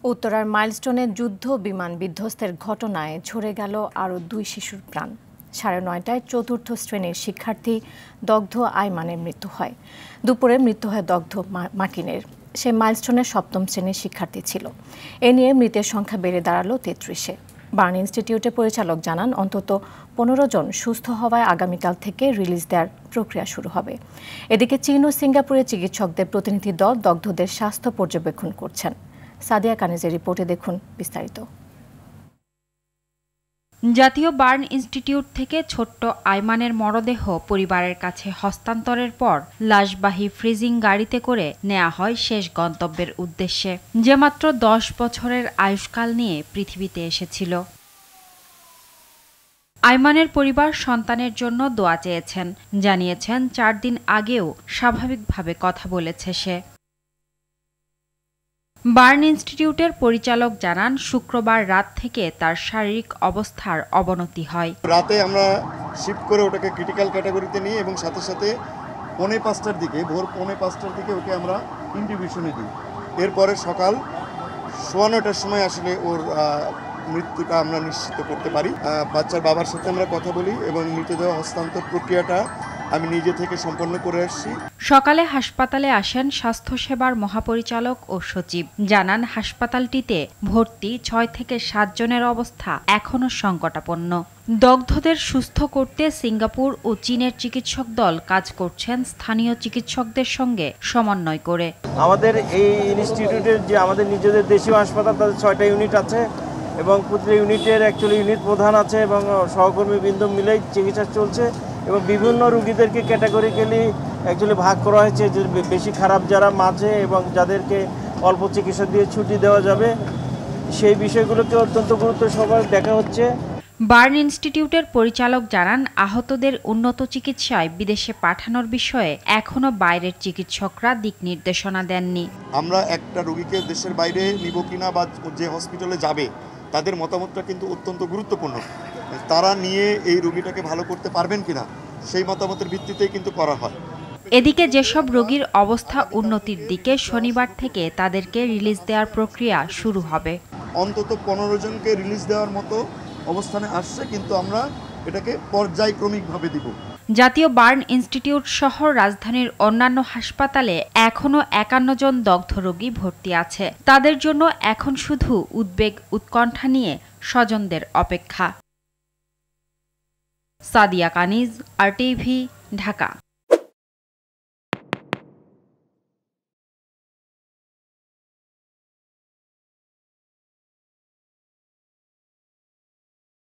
উত্তরার মাইলস্টোনে যুদ্ধ বিমান বিধ্বস্তের ঘটনায় ঝরে গেল আরও 2 শিশুর প্রাণ। 9:30টায় চতুর্থ শ্রেণীর শিক্ষার্থী দগ্ধ আইমানের মৃত্যু হয়। দুপুরে মৃত্যু হয় দগ্ধ মাকিনের। সে মাইলস্টোনের 7ম শ্রেণীর শিক্ষার্থী ছিল। এ নিয়ে মৃতের সংখ্যা বেড়ে দাঁড়ালো 33-এ। বার্ন ইনস্টিটিউটের পরিচালক জানান, অন্তত 15 জন সুস্থ হওয়ায় আগামীকাল থেকে রিলিজ দেওয়ার প্রক্রিয়া শুরু হবে। এদিকে চীন ও সিঙ্গাপুরের চিকিৎসকদের প্রতিনিধি দল দগ্ধদের স্বাস্থ্য পর্যবেক্ষণ করছেন। সাদিয়া কানিজের রিপোর্টে দেখুন বিস্তারিত। জাতীয় বার্ন ইনস্টিটিউট থেকে ছোট্ট আইমানের মরদেহ পরিবারের কাছে হস্তান্তরের পর লাশবাহী ফ্রিজিং গাড়িতে করে নেওয়া হয় শেষ গন্তব্যের উদ্দেশ্যে, যে মাত্র 10 বছরের আয়ুষ্কাল নিয়ে পৃথিবীতে এসেছিল। আইমানের পরিবার সন্তানের জন্য দোয়া চেয়েছেন, জানিয়েছেন 4 দিন আগেও স্বাভাবিকভাবে কথা বলেছে সে। বার্ন ইনস্টিটিউটের পরিচালক জানান, শুক্রবার রাত থেকে তার শারীরিক অবস্থার অবনতি হয়। রাতে আমরা শিফট করে ওটাকে ক্রিটিক্যাল ক্যাটাগরিতে নিই এবং সাথে সাথে ভোর 5:45টার দিকে ওকে আমরা ইনটিউবেশনে দিই। এরপরে সকাল 9:15টার সময় আসলে ওর মৃত্যুটা আমরা নিশ্চিত করতে পারি। বাচ্চার বাবার সাথে আমরা কথা বলি এবং মৃতদেহ হস্তান্তর প্রক্রিয়াটা আমি নিজে থেকে সম্পন্ন করে আসছি। সকালে হাসপাতালে আসেন স্বাস্থ্যসেবার মহাপরিচালক ও সচিব। জানান, হাসপাতালটিতে ভর্তি 6 থেকে 7 জনের অবস্থা এখনও সংকটাপন্ন। দগ্ধদের সুস্থ করতে সিঙ্গাপুর ও চীনের চিকিৎসক দল কাজ করছেন স্থানীয় চিকিৎসকদের সঙ্গে সমন্বয় করে। আমাদের এই ইনস্টিটিউটের যে আমাদের নিজেদের দেশীয় হাসপাতাল, তাদের 6টা ইউনিট আছে এবং প্রতিটা ইউনিটের ইউনিট প্রধান আছে এবং সহকর্মীবৃন্দ মিলেই চিকিৎসা চলছে এবং বিভিন্ন রোগীদেরকে ক্যাটাগরিক্যালি ভাগ করা হয়েছে, যে বেশি খারাপ যারা মাঝে এবং যাদেরকে অল্প চিকিৎসা দিয়ে ছুটি দেওয়া যাবে, সেই বিষয়গুলোকে অত্যন্ত গুরুত্ব সহকারে দেখা হচ্ছে। বার্ন ইনস্টিটিউটের পরিচালক জানান, আহতদের উন্নত চিকিৎসায় বিদেশে পাঠানোর বিষয়ে এখনো বাইরের চিকিৎসকরা দিক নির্দেশনা দেননি। আমরা একটা রোগীকে দেশের বাইরে নিব কিনা বা যে হসপিটালে যাবে তাদের মতামতটা কিন্তু অত্যন্ত গুরুত্বপূর্ণ। তারা নিয়ে এই রোগীটাকে ভালো করতে পারবেন কিনা সেই মতামতের ভিত্তিতেই কিন্তু করা হয়। এদিকে যেসব রোগীর অবস্থা উন্নতির দিকে, শনিবার থেকে তাদেরকে রিলিজ দেওয়ার প্রক্রিয়া শুরু হবে। অন্তত 15 জনকে রিলিজ দেওয়ার মতো অবস্থানে আসছে, কিন্তু আমরা এটাকে পর্যায়ক্রমিকভাবে দিব। জাতীয় বার্ন ইনস্টিটিউট সহ রাজধানীর অন্যান্য হাসপাতালে এখনও 51 জন দগ্ধ রোগী ভর্তি আছে। তাদের জন্য এখন শুধু উদ্বেগ উৎকণ্ঠা নিয়ে স্বজনদের অপেক্ষা। সাদিয়া কানিজ, RTV, ঢাকা।